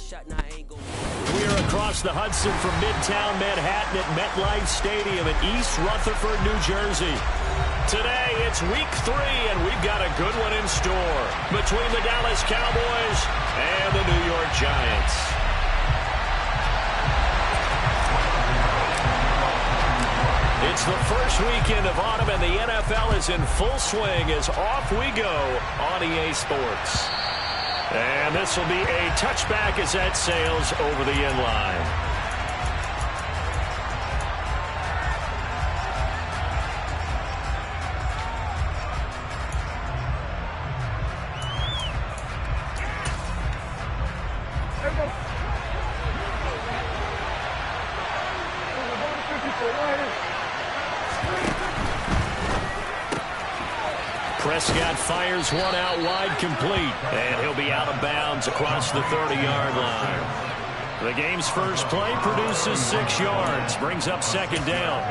We're across the Hudson from Midtown Manhattan at MetLife Stadium in East Rutherford, New Jersey. Today, it's week 3, and we've got a good one in store between the Dallas Cowboys and the New York Giants. It's the first weekend of autumn, and the NFL is in full swing as off we go on EA Sports. And this will be a touchback as that sails over the end line. Prescott fires one out wide, complete, and he'll be out of bounds across the 30-yard line. The game's first play produces 6 yards, brings up second down.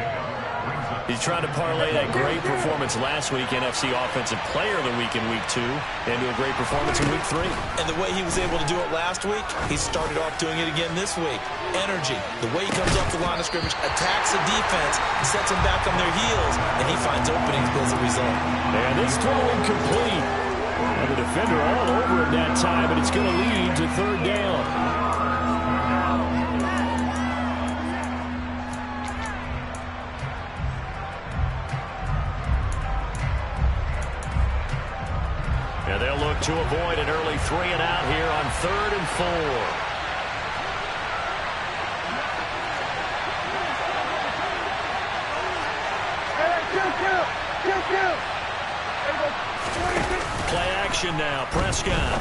He's trying to parlay that great performance last week, NFC Offensive Player of the Week in Week 2, into a great performance in Week 3. And the way he was able to do it last week, he started off doing it again this week. Energy, the way he comes off the line of scrimmage, attacks the defense, sets them back on their heels, and he finds openings as a result. And this throw incomplete. And the defender all over him that time, and it's going to lead to third down. And they'll look to avoid an early 3 and out here on 3rd and 4. Play action now. Prescott.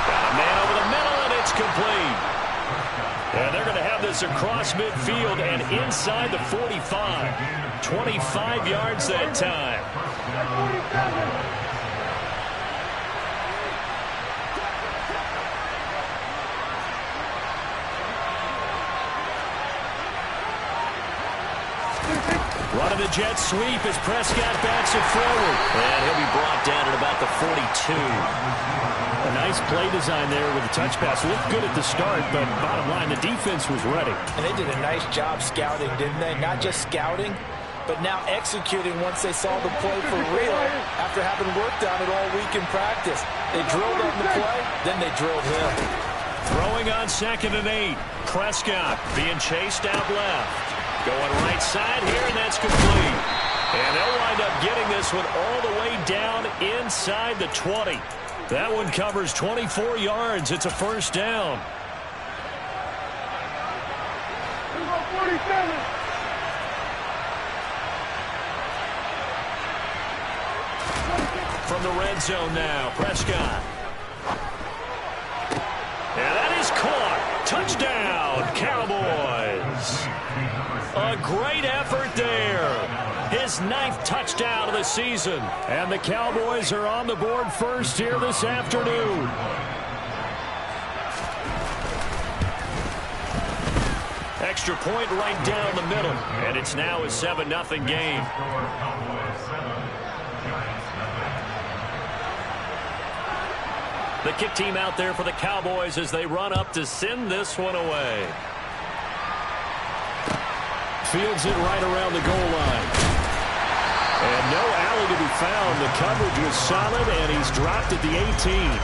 Got a man over the middle, and it's complete. And they're going to have this across midfield and inside the 45. 25 yards that time. Running the jet sweep as Prescott backs it forward. And he'll be brought down at about the 42. A nice play design there with the touch pass. Looked good at the start, but bottom line, the defense was ready. And they did a nice job scouting, didn't they? Not just scouting, but now executing once they saw the play for real after having worked on it all week in practice. They drilled on the play, then they drilled him. Throwing on 2nd and 8. Prescott being chased out left. Going right side here, and that's complete. And they'll wind up getting this one all the way down inside the 20. That one covers 24 yards. It's a first down. From the red zone now, Prescott. And that is caught. Touchdown, Cowboys. A great effort there. His 9th touchdown of the season. And the Cowboys are on the board first here this afternoon. Extra point right down the middle. And it's now a 7-0 game. The kick team out there for the Cowboys as they run up to send this one away. Fields it right around the goal line. And no alley to be found. The coverage was solid, and he's dropped at the 18.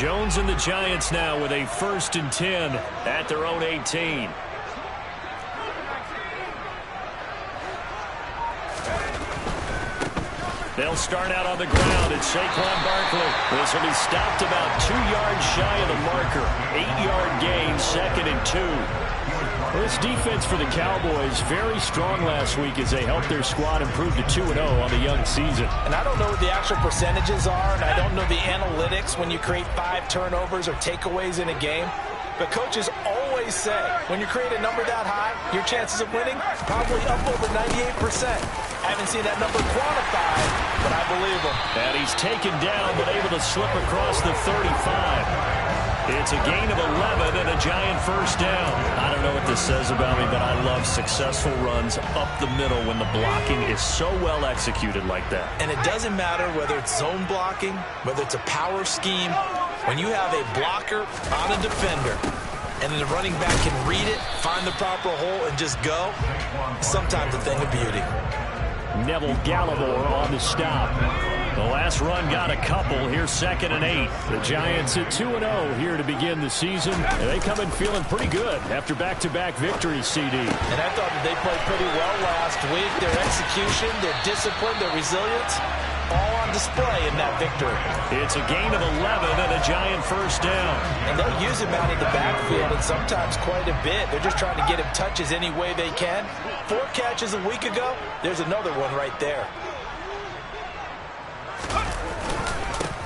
Jones and the Giants now with a 1st and 10 at their own 18. They'll start out on the ground. It's Saquon Barkley. This will be stopped about 2 yards shy of the marker. 8-yard gain, 2nd and 2. Well, this defense for the Cowboys very strong last week as they helped their squad improve to 2-0 on the young season. And I don't know what the actual percentages are, and I don't know the analytics when you create 5 turnovers or takeaways in a game. But coaches always always say, when you create a number that high, your chances of winning probably up over 98%. I haven't seen that number quantified, but I believe him. And he's taken down, but able to slip across the 35. It's a gain of 11 and a giant first down. I don't know what this says about me, but I love successful runs up the middle when the blocking is so well executed like that. And it doesn't matter whether it's zone blocking, whether it's a power scheme. When you have a blocker on a defender, and then the running back can read it, find the proper hole, and just go, sometimes a thing of beauty. Neville Gallimore on the stop. The last run got a couple. Here's 2nd and 8. The Giants at 2-0 here to begin the season. And they come in feeling pretty good after back-to-back victories, CD. And I thought that they played pretty well last week. Their execution, their discipline, their resilience, all on display in that victory. It's a gain of 11 and a giant first down. And they'll use him out of the backfield, and sometimes quite a bit. They're just trying to get him touches any way they can. 4 catches a week ago. There's another one right there.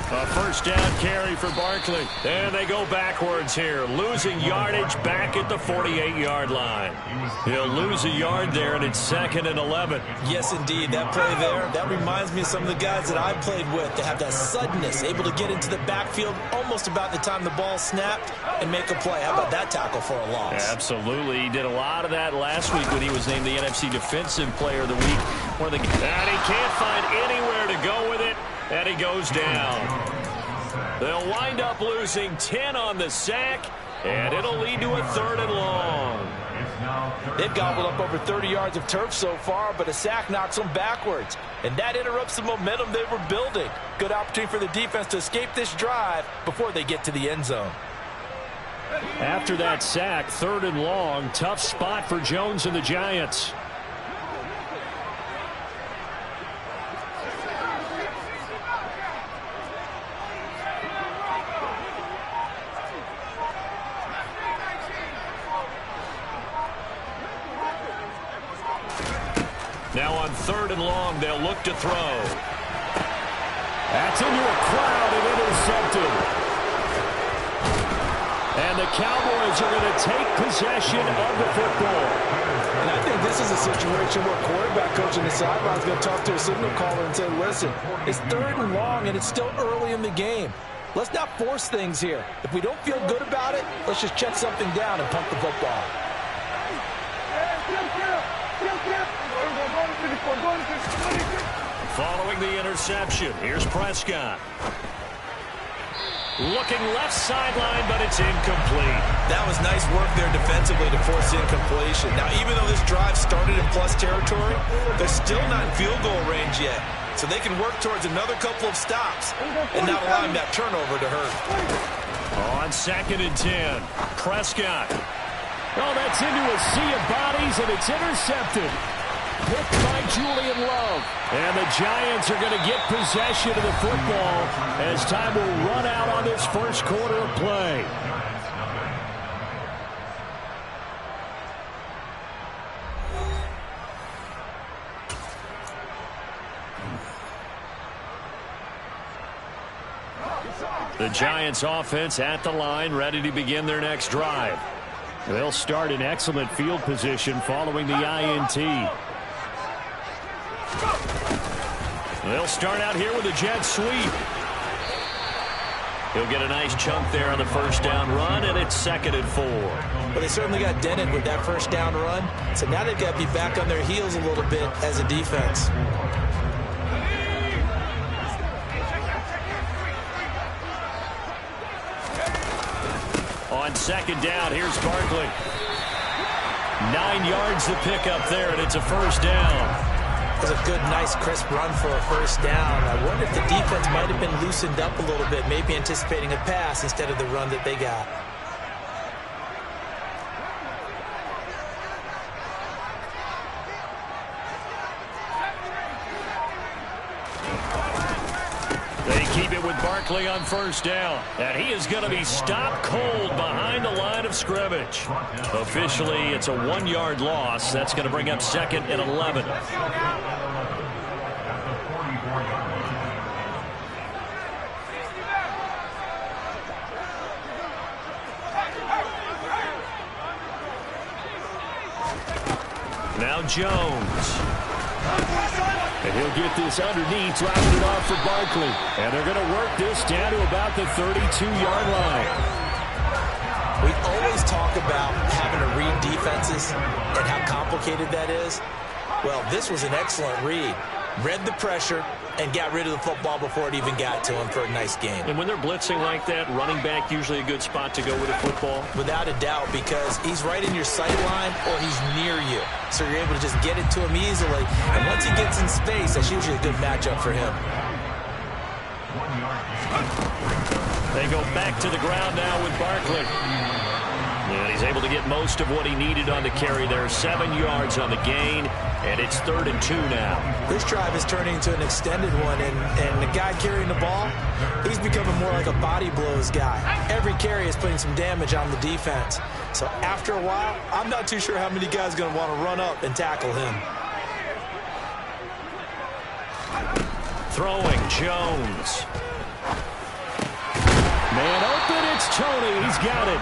A first down carry for Barkley. And they go backwards here. Losing yardage back at the 48-yard line. He'll lose a yard there, and it's 2nd and 11. Yes, indeed. That play there, that reminds me of some of the guys that I played with that have that suddenness, able to get into the backfield almost about the time the ball snapped and make a play. How about that tackle for a loss? Yeah, absolutely. He did a lot of that last week when he was named the NFC Defensive Player of the Week. And he can't find anywhere to go with it. And he goes down. They'll wind up losing 10 on the sack, and it'll lead to a 3rd and long. They've gobbled up over 30 yards of turf so far, but a sack knocks them backwards. And that interrupts the momentum they were building. Good opportunity for the defense to escape this drive before they get to the end zone. After that sack, 3rd and long, tough spot for Jones and the Giants. Now on 3rd and long, they'll look to throw. That's into a crowd and intercepted. And the Cowboys are going to take possession of the football. And I think this is a situation where quarterback coach on the sideline is going to talk to a signal caller and say, listen, it's 3rd and long and it's still early in the game. Let's not force things here. If we don't feel good about it, let's just check something down and pump the football. Following the interception, here's Prescott. Looking left sideline, but it's incomplete. That was nice work there defensively to force incompletion. Now, even though this drive started in plus territory, they're still not in field goal range yet. So they can work towards another couple of stops and not allowing that turnover to hurt. On 2nd and 10, Prescott. Oh, that's into a sea of bodies, and it's intercepted. Picked by Julian Love. And the Giants are going to get possession of the football as time will run out on this first quarter of play. The Giants offense at the line, ready to begin their next drive. They'll start in excellent field position following the INT. They'll start out here with a jet sweep. He'll get a nice chunk there on the first down run, and it's 2nd and 4. Well, they certainly got dented with that first down run, so now they've got to be back on their heels a little bit as a defense. On 2nd down, here's Barkley. 9 yards to pick up there, and it's a first down. It was a good, nice, crisp run for a first down. I wonder if the defense might have been loosened up a little bit, maybe anticipating a pass instead of the run that they got. They keep it with Barkley on first down. And he is going to be stopped cold behind the line of scrimmage. Officially, it's a 1-yard loss. That's going to bring up 2nd and 11. Jones. And he'll get this underneath, dropping it off for Barkley. And they're going to work this down to about the 32-yard line. We always talk about having to read defenses and how complicated that is. Well, this was an excellent read. Read the pressure and got rid of the football before it even got to him for a nice game. And when they're blitzing like that, running back usually a good spot to go with a football? Without a doubt, because he's right in your sight line or he's near you. So you're able to just get it to him easily. And once he gets in space, that's usually a good matchup for him. They go back to the ground now with Barkley. And he's able to get most of what he needed on the carry there. 7 yards on the gain, and it's 3rd and 2 now. This drive is turning into an extended one, and the guy carrying the ball, he's becoming more like a body blows guy. Every carry is putting some damage on the defense. So after a while, I'm not too sure how many guys are going to want to run up and tackle him. Throwing, Jones. Man open, it's Tony. He's got it.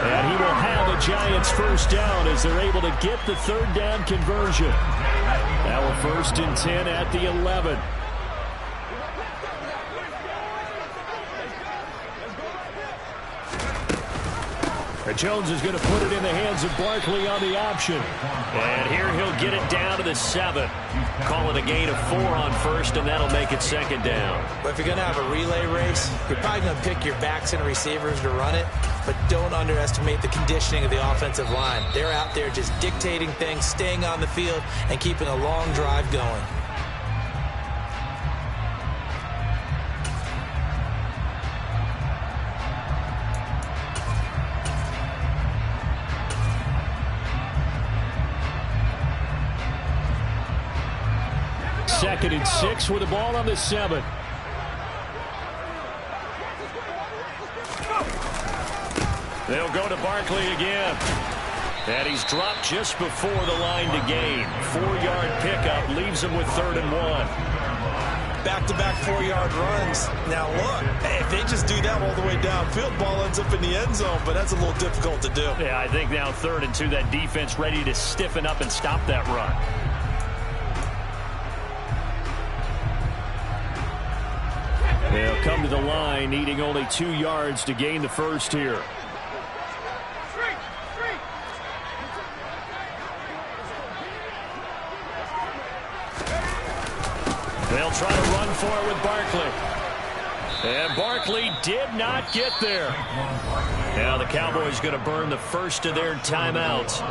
And he will have a Giants first down as they're able to get the 3rd down conversion. Now a 1st and 10 at the 11. Jones is going to put it in the hands of Barkley on the option. And here he'll get it down to the 7. Call it a gain of 4 on 1st, and that'll make it 2nd down. But if you're going to have a relay race, you're probably going to pick your backs and receivers to run it, but don't underestimate the conditioning of the offensive line. They're out there just dictating things, staying on the field, and keeping a long drive going. Second and 6 with the ball on the 7. They'll go to Barkley again. And he's dropped just before the line to gain. 4-yard pickup leaves him with 3rd and 1. Back-to-back 4-yard runs. Now look, if they just do that all the way downfield, ball ends up in the end zone, but that's a little difficult to do. Yeah, I think now 3rd and 2, that defense ready to stiffen up and stop that run. They'll come to the line, needing only 2 yards to gain the first here. They'll try to run for it with Barkley. And Barkley did not get there. Now the Cowboys going to burn the first of their timeouts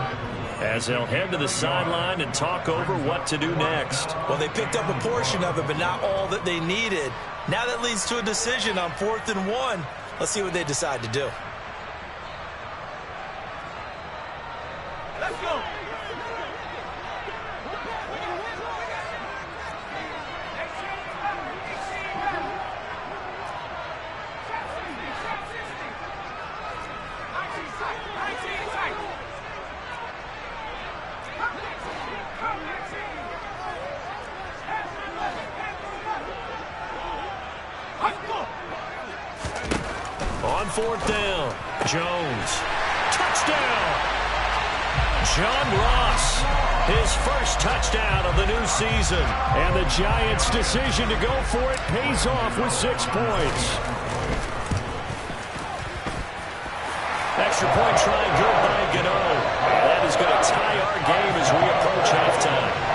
as they'll head to the sideline and talk over what to do next. Well, they picked up a portion of it, but not all that they needed. Now that leads to a decision on 4th and 1. Let's see what they decide to do. Let's go. On 4th down, Jones. Touchdown! John Ross, his first touchdown of the new season. And the Giants' decision to go for it pays off with 6 points. Extra point try good by Gano. And that is going to tie our game as we approach halftime.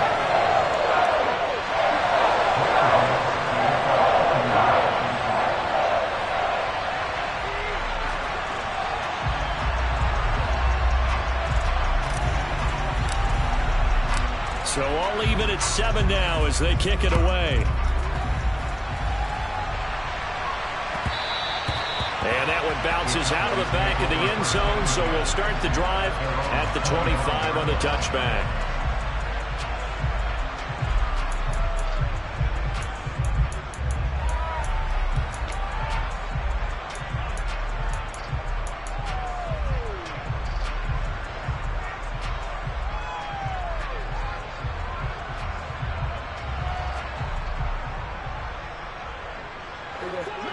So all even at 7 now as they kick it away. And that one bounces out of the back of the end zone, so we'll start the drive at the 25 on the touchback.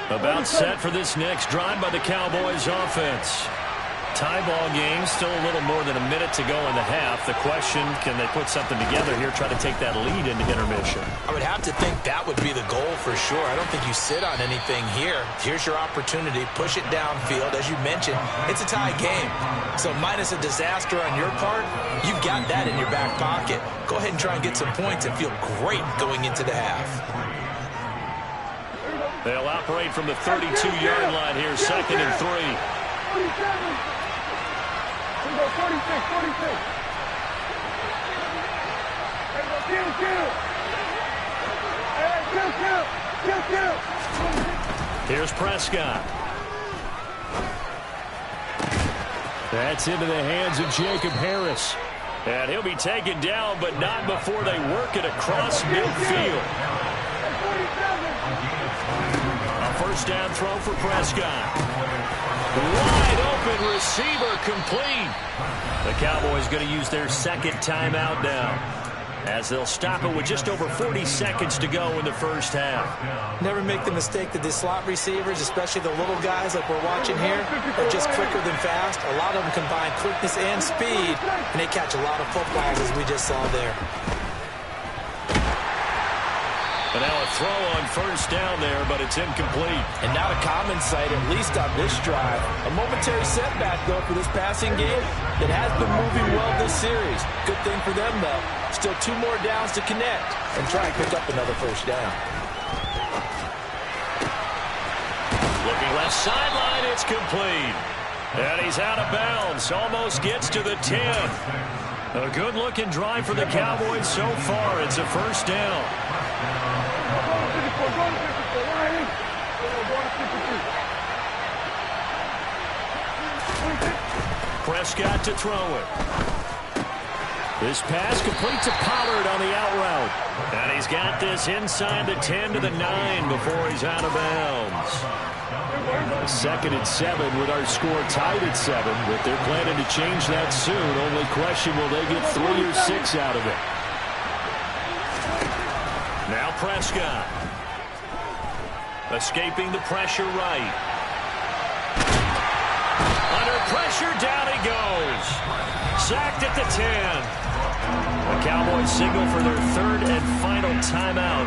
About set for this next drive by the Cowboys offense. Tie ball game, still a little more than a minute to go in the half. The question, can they put something together here, try to take that lead into intermission? I would have to think that would be the goal for sure. I don't think you sit on anything here. Here's your opportunity. Push it downfield. As you mentioned, it's a tie game. So minus a disaster on your part, you've got that in your back pocket. Go ahead and try and get some points and feel great going into the half. They'll operate from the 32-yard line here, 2nd and 3. 46. Here's Prescott. That's into the hands of Jacob Harris. And he'll be taken down, but not before they work it across midfield. A first down throw for Prescott. Wide open receiver complete. The Cowboys going to use their second timeout now, as they'll stop it with just over 40 seconds to go in the first half. Never make the mistake that the slot receivers, especially the little guys like we're watching here, are just quicker than fast. A lot of them combine quickness and speed, and they catch a lot of footballs, as we just saw there. And now a throw on first down there, but it's incomplete. And not a common sight, at least on this drive. A momentary setback, though, for this passing game that has been moving well this series. Good thing for them, though. Still 2 more downs to connect and try and pick up another first down. Looking left sideline, it's complete. And he's out of bounds, almost gets to the 10. A good-looking drive for the Cowboys so far. It's a first down. Prescott to throw it. This pass complete to Pollard on the out route. And he's got this inside the 10 to the 9 before he's out of bounds. 2nd and 7 with our score tied at 7, but they're planning to change that soon. Only question, will they get 3 or 6 out of it? Now Prescott. Escaping the pressure right. Under pressure, down he goes. Sacked at the 10. The Cowboys signal for their 3rd and final timeout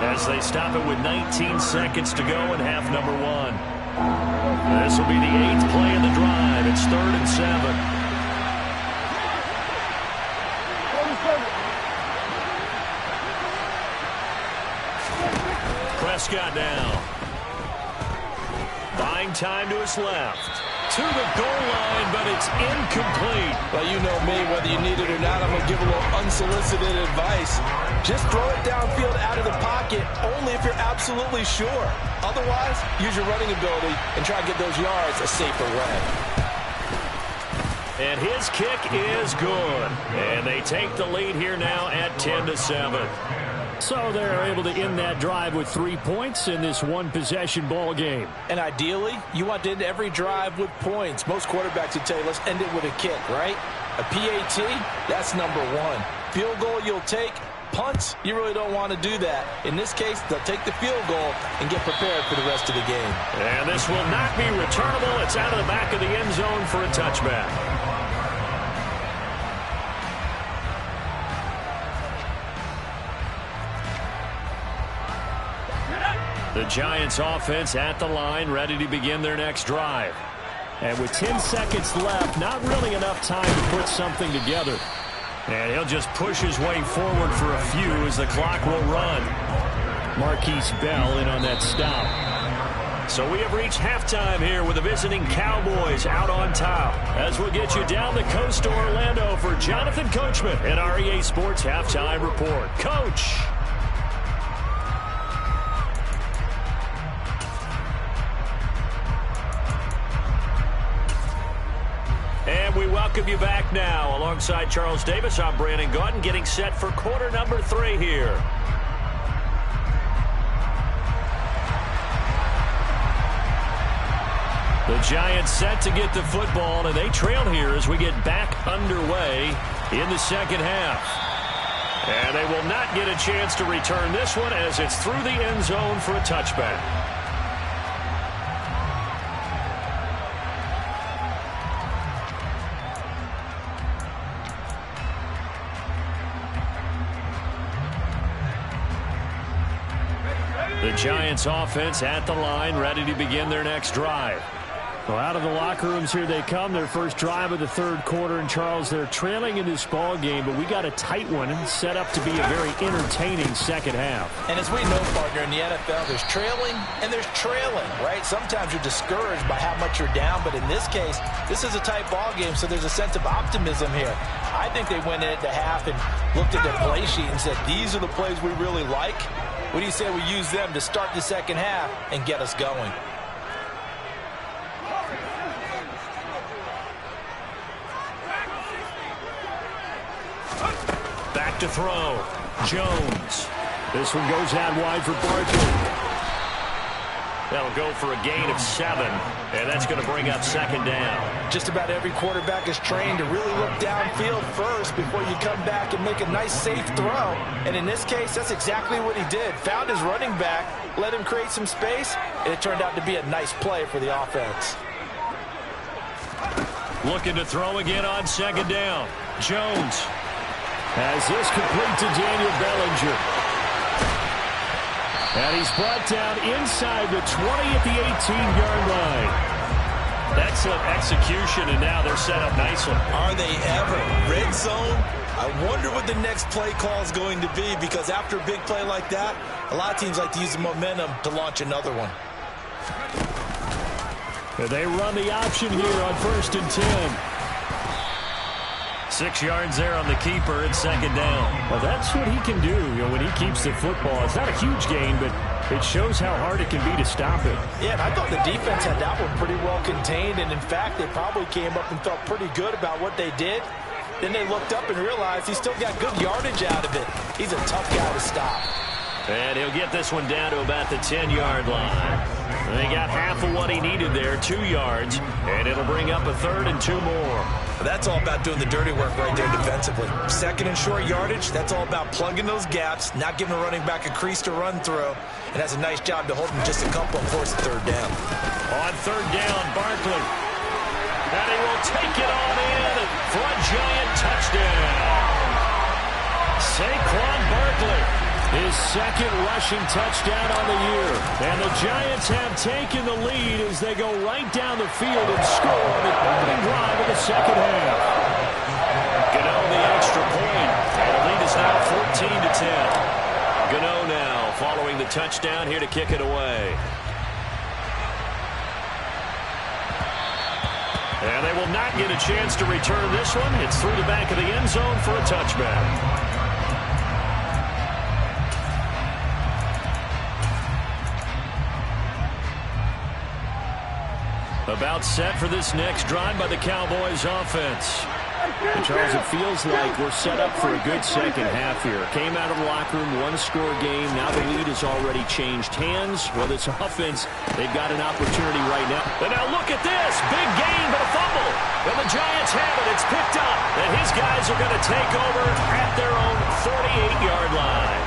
as they stop it with 19 seconds to go in half number 1. This will be the 8th play of the drive. It's 3rd and 7. Prescott now. Buying time to his left. To the goal line, but it's incomplete. Well, you know me, whether you need it or not, I'm going to give a little unsolicited advice. Just throw it downfield out of the pocket, only if you're absolutely sure. Otherwise, use your running ability and try to get those yards a safer way. And his kick is good. And they take the lead here now at 10-7. So they're able to end that drive with 3 points in this one-possession ball game. And ideally, you want to end every drive with points. Most quarterbacks would tell you, let's end it with a kick, right? A PAT, that's number 1. Field goal you'll take. Punts, you really don't want to do that. In this case, they'll take the field goal and get prepared for the rest of the game. And this will not be returnable. It's out of the back of the end zone for a touchback. The Giants offense at the line, ready to begin their next drive. And with 10 seconds left, not really enough time to put something together. And he'll just push his way forward for a few as the clock will run. Marquise Bell in on that stop. So we have reached halftime here with the visiting Cowboys out on top. As we'll get you down the coast to Orlando for Jonathan Coachman and our EA Sports Halftime Report. Coach! And we welcome you back now. Alongside Charles Davis, I'm Brandon Gaudin, getting set for quarter number 3 here. The Giants set to get the football, and they trail here as we get back underway in the second half. And they will not get a chance to return this one as it's through the end zone for a touchback. The Giants offense at the line, ready to begin their next drive. Well, out of the locker rooms here they come. Their first drive of the third quarter. And, Charles, they're trailing in this ball game, but we got a tight one set up to be a very entertaining second half. And as we know, partner, in the NFL, there's trailing and there's trailing, right? Sometimes you're discouraged by how much you're down, but in this case, this is a tight ball game, so there's a sense of optimism here. I think they went into half and looked at their play sheet and said, these are the plays we really like. What do you say we use them to start the second half and get us going? Back to throw. Jones. This one goes out wide for Barkley. That'll go for a gain of 7, and that's going to bring up second down. Just about every quarterback is trained to really look downfield first before you come back and make a nice, safe throw. And in this case, that's exactly what he did. Found his running back, let him create some space, and it turned out to be a nice play for the offense. Looking to throw again on second down. Jones has this complete to Daniel Bellinger. And he's brought down inside the 20 at the 18-yard line. Excellent execution, and now they're set up nicely. Are they ever? Red zone? I wonder what the next play call is going to be, because after a big play like that, a lot of teams like to use the momentum to launch another one. They run the option here on 1st and 10. 6 yards there on the keeper at second down. Well, that's what he can do, when he keeps the football. It's not a huge gain, but it shows how hard it can be to stop it. Yeah, and I thought the defense had that one pretty well contained, and in fact, they probably came up and felt pretty good about what they did. Then they looked up and realized he still got good yardage out of it. He's a tough guy to stop. And he'll get this one down to about the 10-yard line. They got half of what he needed there, 2 yards, and it'll bring up a 3rd and 2 more. That's all about doing the dirty work right there defensively. Second and short yardage, that's all about plugging those gaps, not giving a running back a crease to run through, and has a nice job to hold him just a couple and force the 3rd down. On 3rd down, Barkley. And he will take it on in for a Giant touchdown. Saquon Barkley. His second rushing touchdown on the year. And the Giants have taken the lead as they go right down the field and score on the opening drive of the second half. Gano the extra point. And the lead is now 14-10. Gano now following the touchdown here to kick it away. And they will not get a chance to return this one. It's through the back of the end zone for a touchback. About set for this next drive by the Cowboys offense. And Charles, it feels like we're set up for a good second half here. Came out of the locker room, 1-score game. Now the lead has already changed hands. Well, this offense, they've got an opportunity right now. And now look at this. Big gain, but a fumble. And the Giants have it. It's picked up. And his guys are going to take over at their own 48-yard line.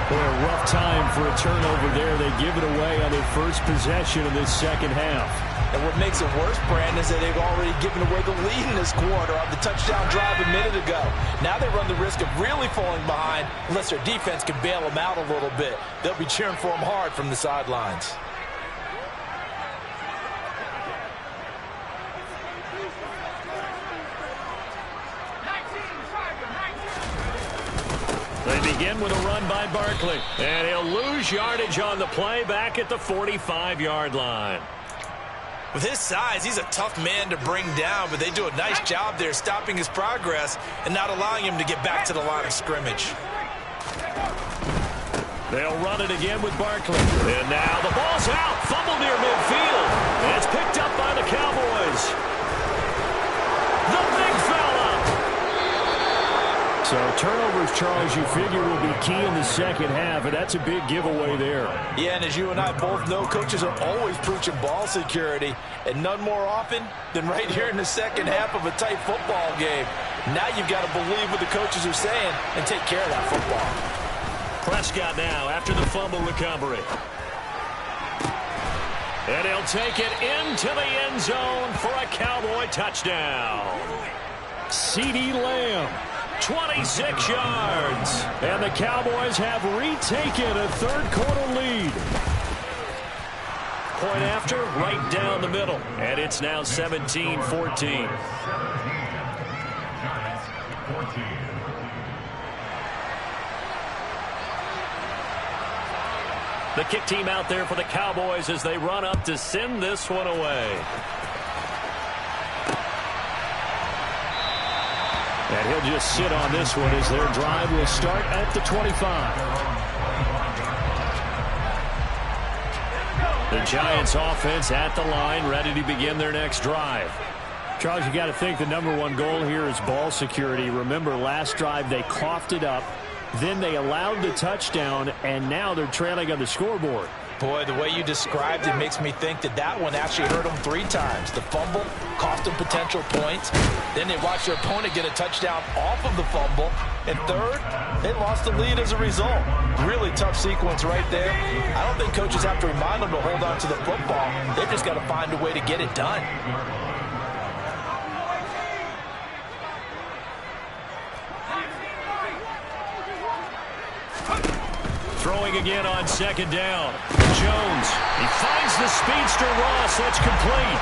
Boy, a rough time for a turnover there. They give it away on their first possession of this second half. And what makes it worse, Brandon, is that they've already given away the lead in this quarter on the touchdown drive a minute ago. Now they run the risk of really falling behind unless their defense can bail them out a little bit. They'll be cheering for them hard from the sidelines. They begin with a run by Barkley. And he'll lose yardage on the play back at the 45-yard line. With his size, he's a tough man to bring down, but they do a nice job there stopping his progress and not allowing him to get back to the line of scrimmage. They'll run it again with Barkley. And now the ball's out. Fumble near midfield. And it's picked up by the Cowboys. The big fella. So turnovers, Charles, you figure will be key in the second half, and that's a big giveaway there. Yeah, and as you and I both know, coaches are always preaching ball security, and none more often than right here in the second half of a tight football game. Now you've got to believe what the coaches are saying and take care of that football. Prescott now after the fumble recovery. And he'll take it into the end zone for a Cowboy touchdown. CeeDee Lamb. 26 yards. And the Cowboys have retaken a third quarter lead. point after, right down the middle. And it's now 17-14. The kick team out there for the Cowboys as they run up to send this one away. And he'll just sit on this one as their drive will start at the 25. The Giants offense at the line, ready to begin their next drive. Charles, you got to think the #1 goal here is ball security. Remember, last drive they coughed it up. Then they allowed the touchdown, and now they're trailing on the scoreboard. Boy, the way you described it makes me think that one actually hurt them 3 times. The fumble cost them potential points. Then they watched their opponent get a touchdown off of the fumble. And third, they lost the lead as a result. Really tough sequence right there. I don't think coaches have to remind them to hold on to the football. They've just got to find a way to get it done. Throwing again on second down. Jones. He finds the speedster Ross. That's complete.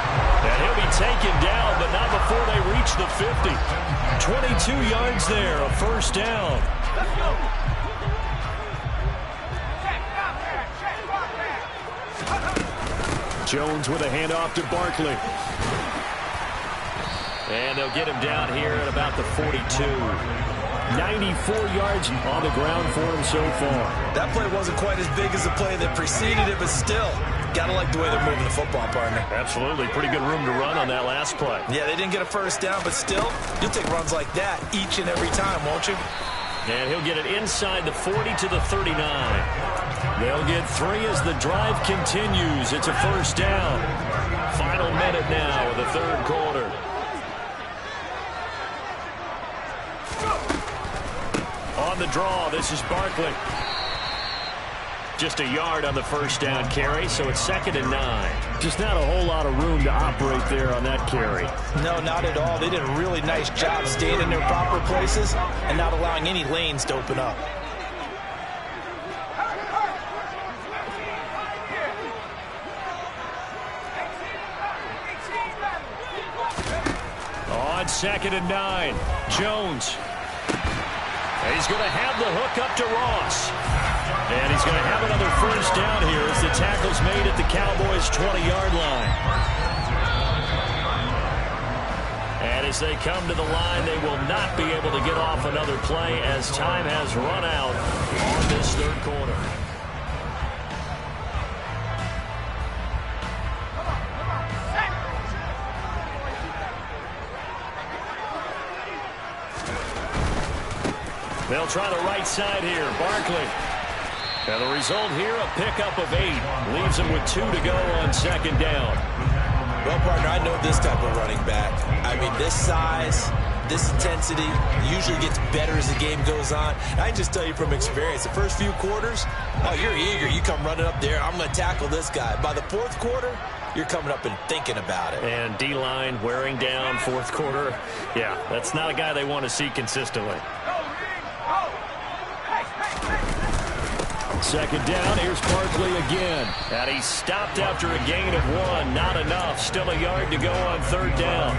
And he'll be taken down, but not before they reach the 50. 22 yards there, a first down. Jones with a handoff to Barkley. And they'll get him down here at about the 42. 94 yards on the ground for him so far. That play wasn't quite as big as the play that preceded it, but still, gotta like the way they're moving the football, partner. Absolutely. Pretty good room to run on that last play. Yeah, they didn't get a first down, but still, you'll take runs like that each and every time, won't you? And he'll get it inside the 40 to the 39. They'll get 3 as the drive continues. It's a first down. Final minute now of the third quarter. On the draw, this is Barkley. Just a yard on the first down carry, so it's 2nd and 9. Just not a whole lot of room to operate there on that carry. No, not at all. They did a really nice job staying in their proper places and not allowing any lanes to open up. On 2nd and 9, Jones. And he's going to have the hook up to Ross. And he's going to have another first down here as the tackle's made at the Cowboys' 20-yard line. And as they come to the line, they will not be able to get off another play as time has run out on this third quarter. They'll try the right side here. Barkley. And the result here, a pickup of 8. Leaves them with 2 to go on 2nd down. Well, partner, I know this type of running back. I mean, this size, this intensity usually gets better as the game goes on. I can just tell you from experience, the first few quarters, oh, you're eager. You come running up there, I'm going to tackle this guy. By the 4th quarter, you're coming up and thinking about it. And D-line wearing down 4th quarter. Yeah, that's not a guy they want to see consistently. 2nd down, here's Barkley again. And he stopped after a gain of 1. Not enough. Still a yard to go on 3rd down.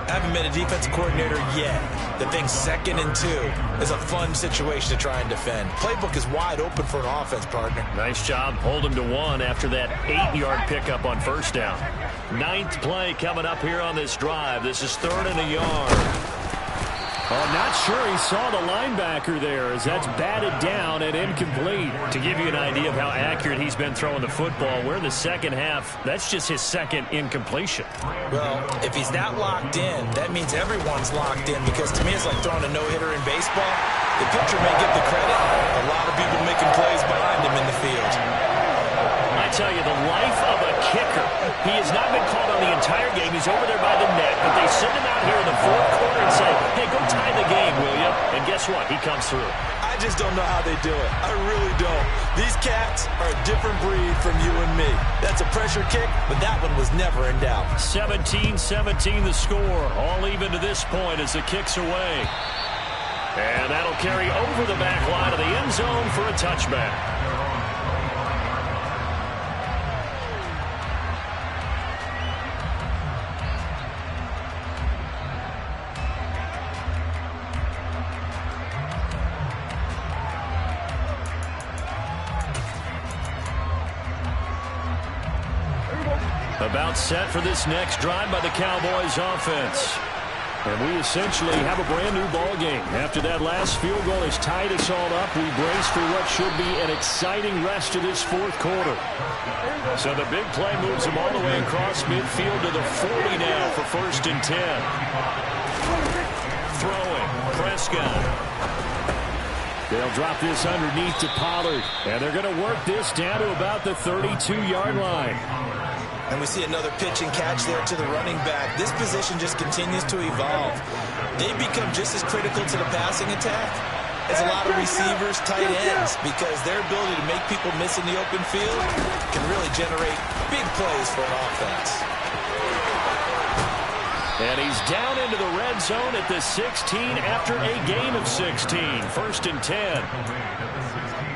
I haven't been a defensive coordinator yet. The thing 2nd and 2 is a fun situation to try and defend. Playbook is wide open for an offense, partner. Nice job. Hold him to 1 after that 8-yard pickup on 1st down. 9th play coming up here on this drive. This is 3rd and a yard. I'm not sure he saw the linebacker there as that's batted down and incomplete. To give you an idea of how accurate he's been throwing the football, we're in the second half. That's just his 2nd incompletion. Well, if he's not locked in, that means everyone's locked in, because to me it's like throwing a no-hitter in baseball. The pitcher may get the credit. A lot of people making plays behind him in the field. I tell you, the life of a kicker. He has not been called on the entire game. He's over there by the net, but they send him out here in the 4th quarter and say, hey, go tie the game, will you? And guess what? He comes through. I just don't know how they do it. I really don't. These cats are a different breed from you and me. That's a pressure kick, but that one was never in doubt. 17-17 the score. All even to this point as the kick's away. And that'll carry over the back line of the end zone for a touchback. About set for this next drive by the Cowboys offense. And we essentially have a brand-new ball game. After that last field goal has tied us all up, we brace for what should be an exciting rest of this fourth quarter. So the big play moves them all the way across midfield to the 40 now for 1st and 10. Throwing, Prescott. They'll drop this underneath to Pollard. And they're going to work this down to about the 32-yard line. And we see another pitch and catch there to the running back. This position just continues to evolve. They become just as critical to the passing attack as a lot of receivers, tight ends, because their ability to make people miss in the open field can really generate big plays for an offense. And he's down into the red zone at the 16 after a gain of 16. 1st and 10.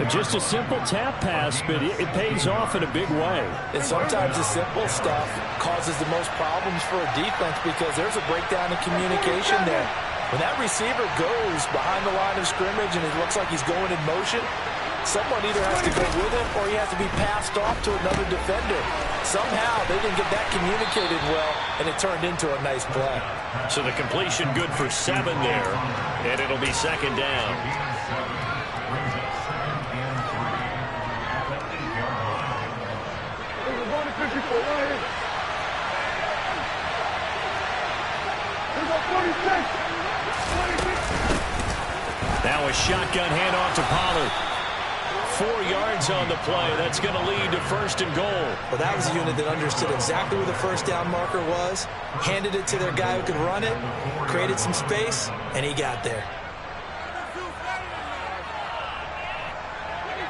Just a simple tap pass, but it pays off in a big way. And sometimes the simple stuff causes the most problems for a defense because there's a breakdown in communication there. When that receiver goes behind the line of scrimmage and it looks like he's going in motion, someone either has to go with him or he has to be passed off to another defender. Somehow they didn't get that communicated well, and it turned into a nice play. So the completion good for 7 there, and it'll be 2nd down. Now a shotgun handoff to Pollard. 4 yards on the play. That's going to lead to 1st and goal. Well, that was a unit that understood exactly where the first down marker was, handed it to their guy who could run it, created some space, and he got there.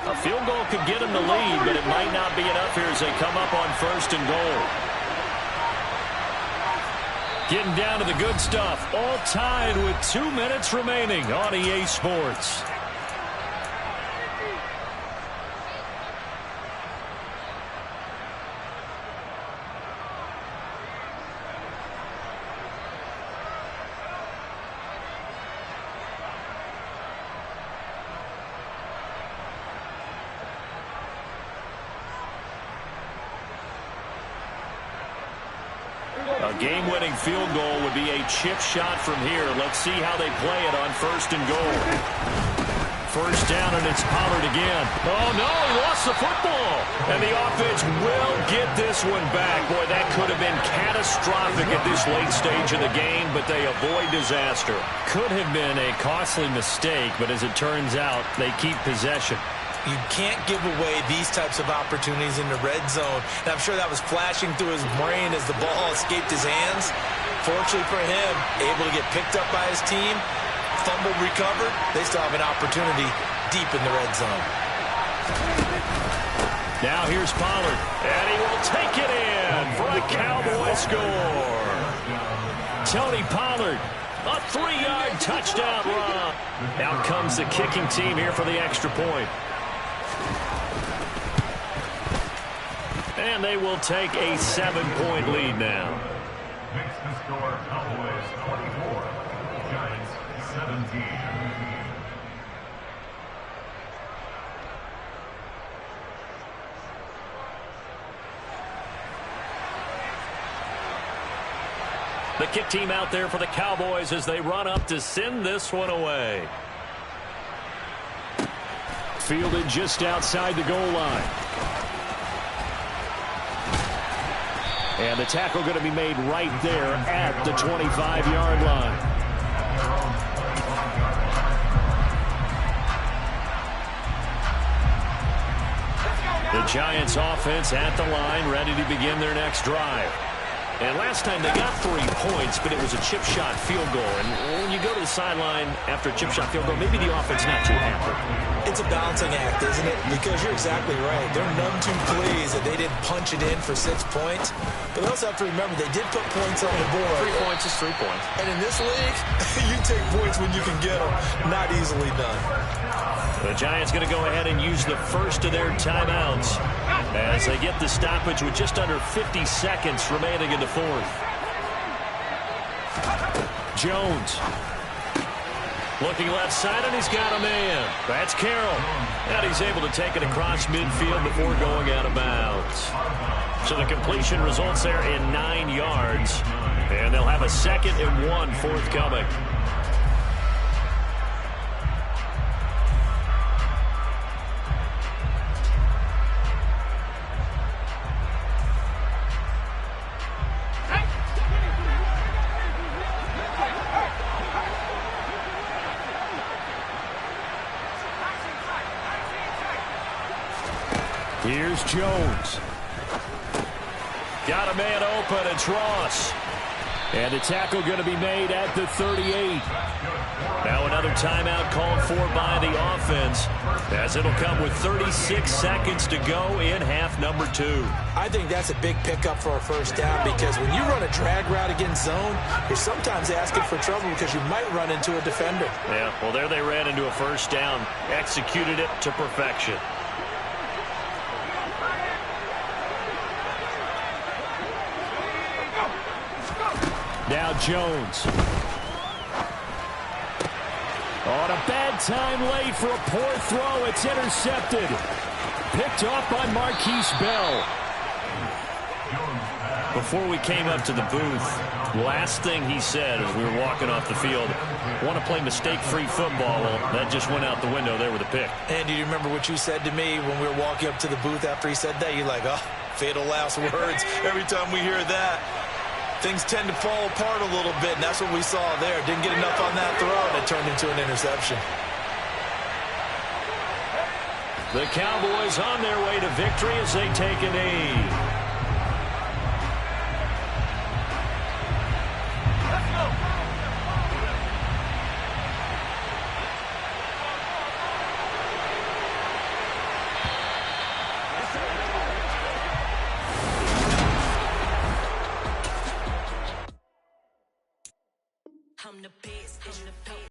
A field goal could get him the lead, but it might not be enough here as they come up on 1st and goal. Getting down to the good stuff. All tied with 2 minutes remaining on EA Sports. A game-winning field goal would be a chip shot from here. Let's see how they play it on 1st and goal. 1st down, and it's Pollard again. Oh, no, he lost the football. And the offense will get this one back. Boy, that could have been catastrophic at this late stage of the game, but they avoid disaster. Could have been a costly mistake, but as it turns out, they keep possession. You can't give away these types of opportunities in the red zone. And I'm sure that was flashing through his brain as the ball escaped his hands. Fortunately for him, able to get picked up by his team, fumbled, recovered. They still have an opportunity deep in the red zone. Now here's Pollard, and he will take it in for a Cowboy score. Tony Pollard, a 3-yard touchdown run. Out comes the kicking team here for the extra point. And they will take a 7-point lead now. Makes the score Cowboys 24, Giants 17. The kick team out there for the Cowboys as they run up to send this one away. Fielded just outside the goal line. And the tackle going to be made right there at the 25-yard line. The Giants offense at the line, ready to begin their next drive. And last time they got 3 points, but it was a chip shot field goal. And when you go to the sideline after a chip shot field goal, maybe the offense not too happy. It's a balancing act, isn't it? Because you're exactly right. They're none too pleased that they didn't punch it in for 6 points. But they also have to remember they did put points on the board. 3 points is 3 points. And in this league, you take points when you can get them. Not easily done. The Giants going to go ahead and use the first of their timeouts as they get the stoppage with just under 50 seconds remaining in the fourth. Jones. Looking left side, and he's got a man. That's Carroll. And he's able to take it across midfield before going out of bounds. So the completion results there in 9 yards. And they'll have a 2nd and 1 forthcoming. Here's Jones. Got a man open. It's Ross. And the tackle going to be made at the 38. Now another timeout called for by the offense, as it'll come with 36 seconds to go in half number 2. I think that's a big pickup for a first down, because when you run a drag route against zone, you're sometimes asking for trouble because you might run into a defender. Yeah, well, there they ran into a first down, executed it to perfection. Now Jones. On a bad time late for a poor throw. It's intercepted. Picked off by Marquise Bell. Before we came up to the booth, last thing he said as we were walking off the field, want to play mistake-free football. Well, that just went out the window there with a pick. And do you remember what you said to me when we were walking up to the booth after he said that? You're like, oh, fatal last words. Every time we hear that, things tend to fall apart a little bit, and that's what we saw there. Didn't get enough on that throw, and it turned into an interception. The Cowboys on their way to victory as they take a knee.